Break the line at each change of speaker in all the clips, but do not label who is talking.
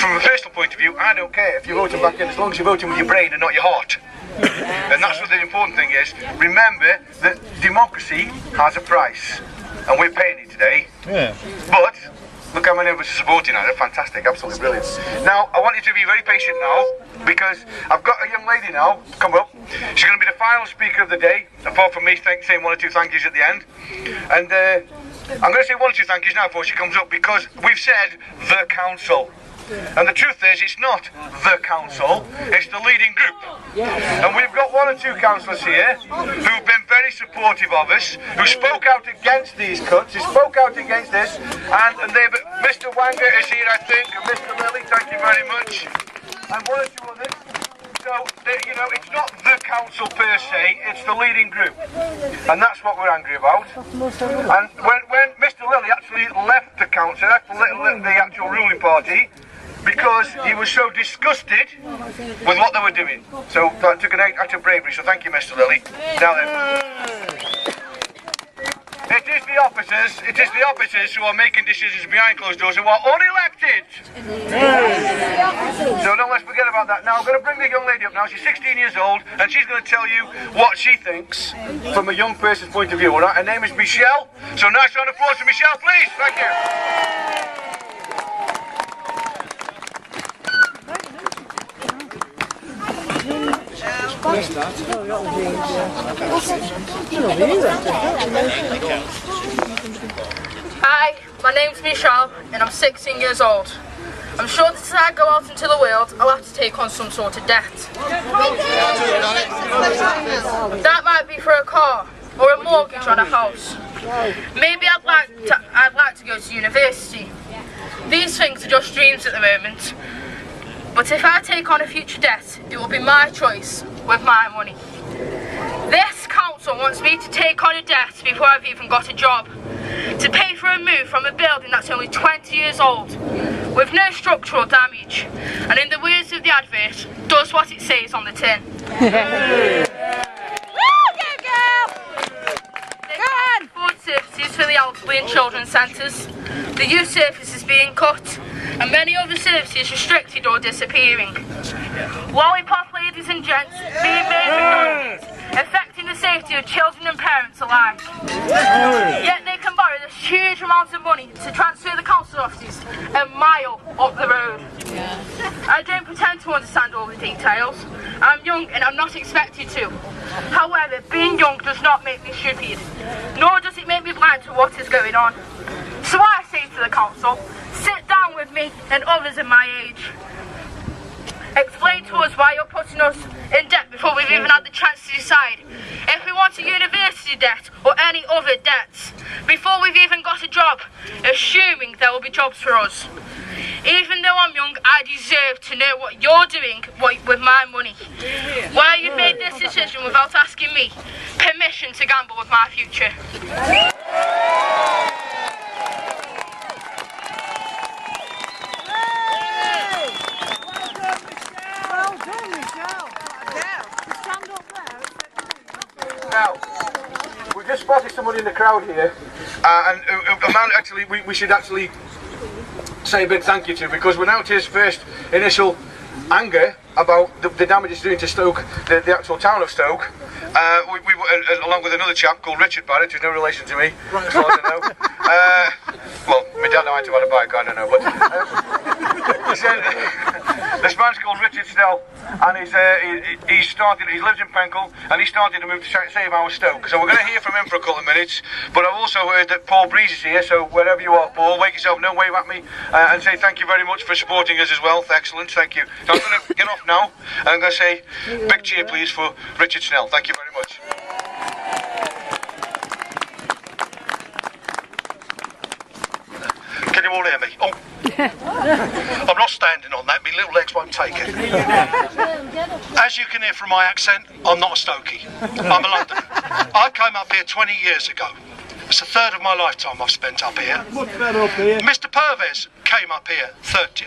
from a personal point of view, I don't care if you're voting back in, as long as you're voting with your brain and not your heart. And that's what the important thing is. Remember that democracy has a price, and we're paying it today. Yeah. But look how many of us are supporting it. They're fantastic, absolutely brilliant. Now, I want you to be very patient now, because I've got a young lady now come up. She's going to be the final speaker of the day, apart from me saying one or two thank yous at the end. And I'm going to say one or two thank yous now before she comes up, because we've said the council. And the truth is, it's not the council, it's the leading group. And we've got one or two councillors here who've been very supportive of us, who spoke out against these cuts, who spoke out against this, and Mr. Wanger is here, I think, and Mr. Lilly, thank you very much, and one or two others. So, you know, it's not the council per se, it's the leading group. And that's what we're angry about. And when Mr. Lilly actually left the council, left the actual ruling party, because he was so disgusted with what they were doing. So that took an act of bravery, so thank you, Mr. Lilly. Now then, it is the officers who are making decisions behind closed doors, who are unelected. So don't let's forget about that. Now I'm going to bring the young lady up now. She's 16 years old, and she's going to tell you what she thinks from a young person's point of view. All right? Her name is Michelle. So nice round of applause for Michelle, please. Thank you.
Hi, my name's Michelle and I'm 16 years old. I'm sure that as I go out into the world, I'll have to take on some sort of debt. That might be for a car or a mortgage on a house. Maybe I'd like to go to university. These things are just dreams at the moment. But if I take on a future debt, it will be my choice with my money. This council wants me to take on a debt before I've even got a job, to pay for a move from a building that's only 20 years old, with no structural damage, and in the words of the advert, does what it says on the tin. Afford services for the elderly and children's centres. The youth service is being cut, and many other services restricted or disappearing. Lollipop ladies and gents being made redundant, affecting the safety of children and parents alike. Yet they can borrow this huge amounts of money to transfer the council offices a mile up the road. I don't pretend to understand all the details. I'm young and I'm not expected to. However, being young does not make me stupid, nor does it make me blind to what is going on. So I say to the council, sit down with me and others in my age. Explain to us why you're putting us in debt before we've even had the chance to decide if we want a university debt or any other debts, before we've even got a job, assuming there will be jobs for us. Even though I'm young, I deserve to know what you're doing with my money. Why you've made this decision without asking me permission to gamble with my future.
Now, we've just spotted someone in the crowd here, and a man actually we should actually say a big thank you to, because without his first initial anger about the damage it's doing to Stoke, the actual town of Stoke, along with another chap called Richard Barrett, who's no relation to me, as far as I know. Well, my dad might have had a bike, I don't know, but this man's called Richard Snell, and he lives in Penkle, and he started to move to save our Stoke. So we're going to hear from him for a couple of minutes, but I've also heard that Paul Breeze is here, so wherever you are, Paul, wake yourself, no wave at me, and say thank you very much for supporting us as well. Excellent, thank you. So I'm going to get off now, and I'm going to say big cheer please for Richard Snell. Thank you very much. Can you all hear me? Oh. I'm not standing on that, my little legs won't take it. As you can hear from my accent, I'm not a Stokey. I'm a Londoner. I came up here 20 years ago. It's a third of my lifetime I've spent up here. Mr. Purves came up here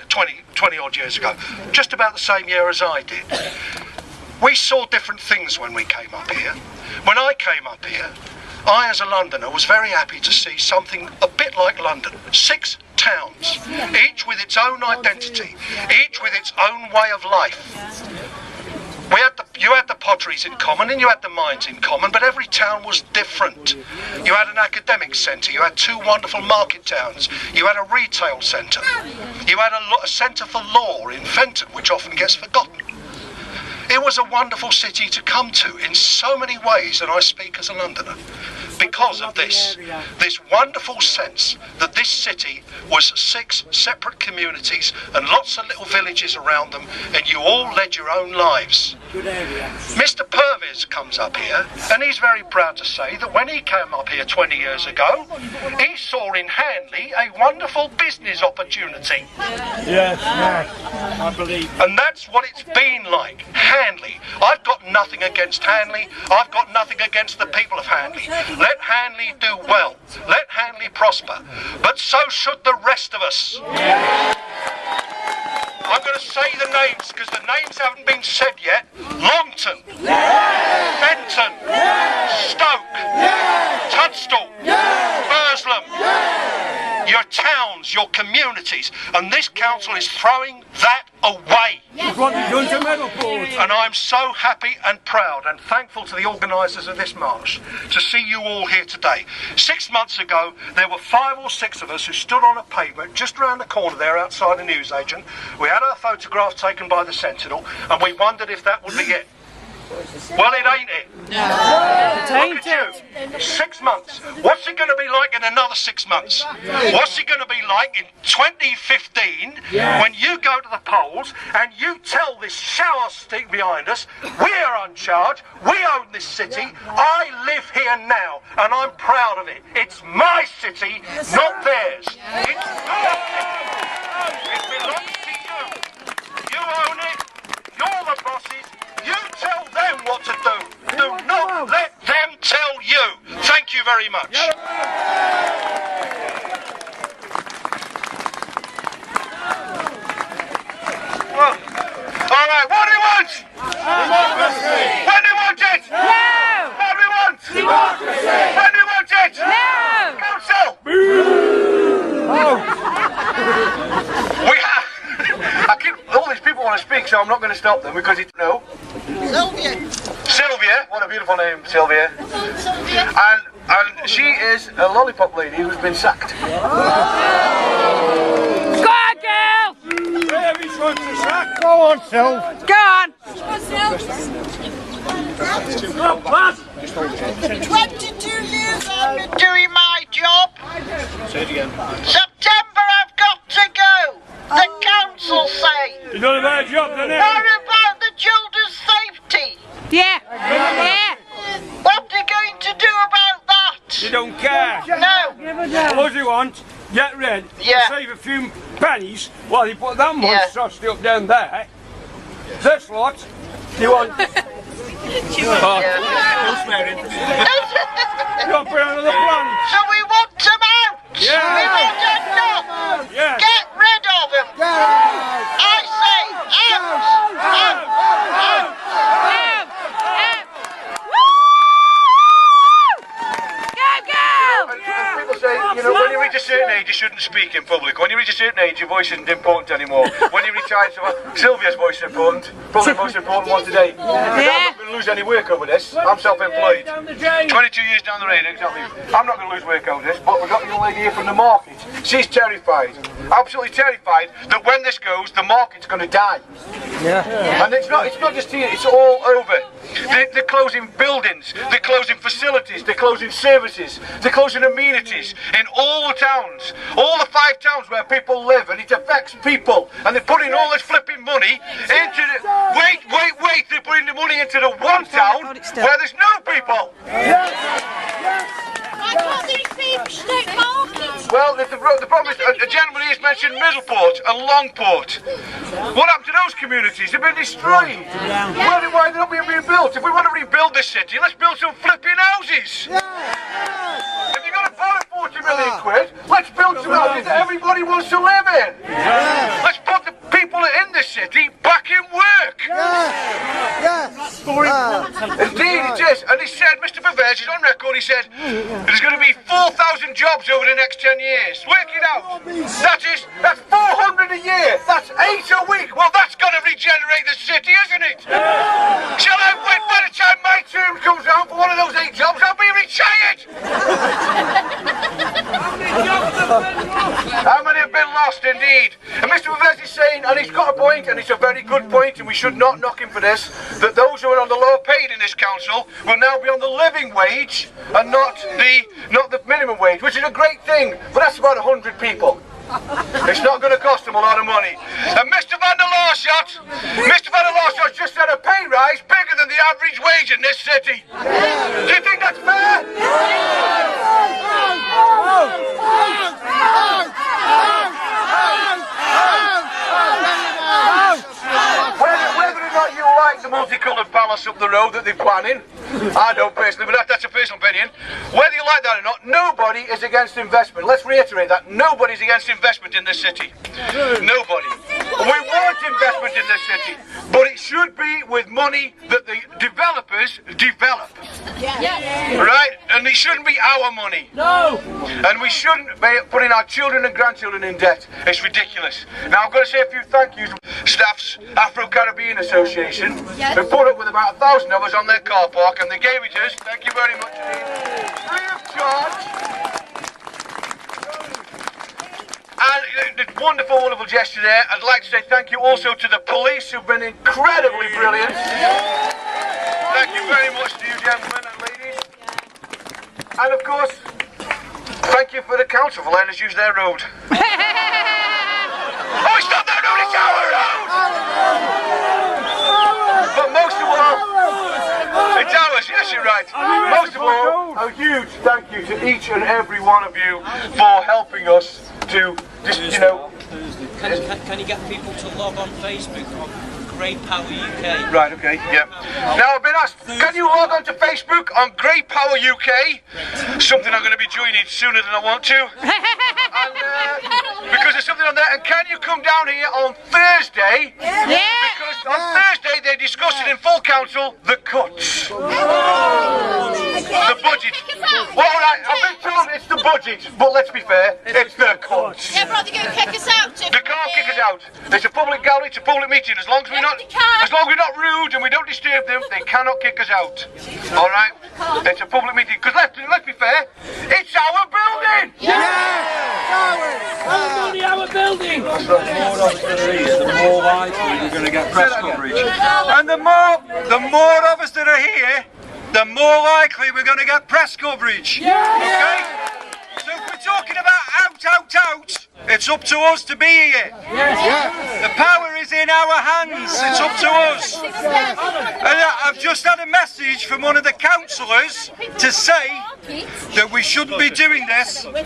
20 odd years ago, just about the same year as I did. We saw different things when we came up here. When I came up here, I, as a Londoner, was very happy to see something a bit like London. 6
towns, each with its own identity, each with its own way of life. You had the potteries in common and you had the mines in common, but every town was different. You had an academic centre, you had two wonderful market towns, you had a retail centre, you had a centre for law in Fenton, which often gets forgotten. It was a wonderful city to come to in so many ways, and I speak as a Londoner, because of this wonderful sense that this city was 6 separate communities and lots of little villages around them, and you all led your own lives. Mr. Purvis comes up here, and he's very proud to say that when he came up here 20 years ago, he saw in Hanley a wonderful business opportunity.
Yes, I believe.
And that's what it's been like. Hanley. I've got nothing against Hanley. I've got nothing against the people of Hanley. Let Hanley do well. Let Hanley prosper. But so should the rest of us. I'm going to say the names because the names haven't been said yet. Longton, Benton, Stoke, Tunstall, Burslem. Your towns, your communities, and this council is throwing that away. And I'm so happy and proud and thankful to the organisers of this march to see you all here today. 6 months ago, there were 5 or 6 of us who stood on a pavement just round the corner there outside the newsagent. We had our photograph taken by the Sentinel, and we wondered if that would be it. Well, it ain't it. No. Look at you. 6 months. What's it going to be like in another 6 months? What's it going to be like in 2015 when you go to the polls and you tell this shower stick behind us, we're in charge, we own this city, I live here now, and I'm proud of it. It's my city, not theirs. It's your city. It belongs to you. You own it. You're the bosses. You tell them what to do. Do not let them tell you. Thank you very much. Well, all right, what do you want? Democracy. When do you want it?
No.
What do you want?
Democracy.
When do you want it?
No.
Council. We have. All these people want to speak, so I'm not going to stop them because it's no. Sylvia, what a beautiful name, Sylvia. And she is a lollipop lady who's been sacked.
Go on, girl!
Go on, Sylv.
Go on!
22 years I've been doing my job.
Say it again.
September I've got to go. The council say.
You done a bad job, didn't you?
What about the children's safety?
Yeah! Yeah!
What are you going to do about that?
You don't care.
No.
All you want, get rid,
Yeah.
save a few pennies while you put that
Yeah.
monstrosity up down there. This lot, you want... You want to put another plan?
So we want them out.
Yeah.
We want them not.
Yeah.
Get rid of them. I say out. Out. Out.
People say, you know, when you reach a certain age, you shouldn't speak in public. When you reach a certain age, your voice isn't important anymore. When you retire, Sylvia's voice is important. Probably the most important one today. Because I'm not going to lose any work over this. I'm self-employed. 22 years down the road, exactly. I'm not going to lose work over this, but we've got a young lady here from the market. She's terrified. Absolutely terrified that when this goes, the market's going to die. Yeah. And it's not just here, it's all over. They're closing buildings, they're closing facilities, they're closing services, they're closing amenities in all the towns, all the 5 towns where people live, and it affects people. And they're putting all this flipping money into the... Wait, they're putting the money into the one town where there's no people.
I got these people stick markets.
Well, the problem is, a gentleman here mentioned Middleport and Longport. What happened to those communities? They've been destroyed. Why are they not being rebuilt? If we want to rebuild this city, let's build some flipping houses. If you're going to borrow 40 million quid, let's build some houses that everybody wants to live in. Let's put the people in this city back in work. Indeed, it is. And
he said, Mr. Pervez is on record, he said, there's going to be 4,000 jobs over the next 10 years. Work it out. That's 400 a year. That's 8 a week. Well, that's going to regenerate the city, isn't it? Shall I wait by the time my term comes around for one of those 8 jobs? I'll be retired. How many have been lost, indeed? And Mr. Pervez is saying, and he's got a point, and it's a very good point, and we should not knock him for this, that those who are on the low paid in this council will now be on the living wage and not the minimum wage, which is a great thing, but that's about 100 people. It's not going to cost them a lot of money. And Mr. Van der Laarschot just had a pay rise bigger than the average wage in this city. Do you think that's fair? Whether or not you like the multicoloured palace up the road that they're planning, I don't personally, but that's a personal opinion. Whether you like that or not, nobody is against investment. Let's reiterate that. Nobody's against investment in this city. Nobody. We want investment in this city, but it should be with money that the developers develop. Right? And it shouldn't be our money. No. And we shouldn't be putting our children and grandchildren in debt. It's ridiculous. Now I've got to say a few thank yous. Staff's Afro-Caribbean Association, who put up with about 1,000 of us on their car park, and they gave it to us. Thank you very much indeed. Free of charge. And a wonderful, wonderful gesture there. I'd like to say thank you also to the police, who've been incredibly brilliant. Thank you very much to you gentlemen and ladies. And of course, thank you for the council for letting us use their road. Oh, it's not their road, it's our road! But most of all, it's ours, yes, you're right. Most of all, a huge thank you to each and every one of you for helping us to just, you know...
Can you get people to log on Facebook on Great Power UK?
Right, okay, yeah. Now I've been asked, can you log on to Facebook on Great Power UK? Something I'm going to be joining sooner than I want to. And, because there's something on there. And can you come down here on Thursday? Yeah. Because on Thursday they're discussing in full council the cuts. The budget. Well, alright, I've been told it's the budget, but let's be fair, it's the cuts.
Yeah, but they're going to kick us out.
They can't kick us out. It's a public gallery, it's a public meeting. As long as we're not rude and we don't disturb them, they cannot kick us out. Alright? It's a public meeting. Because let's be fair, it's our building!
Only our building!
The more likely we're going to get press coverage. And the more of us that are here, the more likely we're going to get press coverage. Okay? So if we're talking about out, it's up to us to be here. The power is in our hands. It's up to us. And I've just had a message from one of the councillors to say that we shouldn't be doing this. We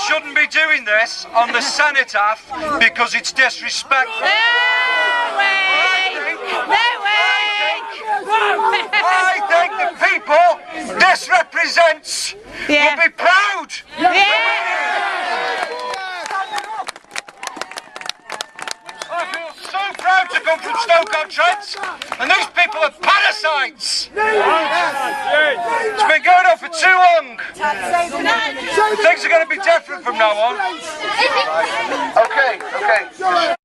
shouldn't be doing this on the cenotaph because it's disrespectful. I think the people this represents will be proud. I feel so proud to come from Stoke-on-Trent, and these people are parasites. It's been going on for too long. Things are going to be different from now on.
Okay.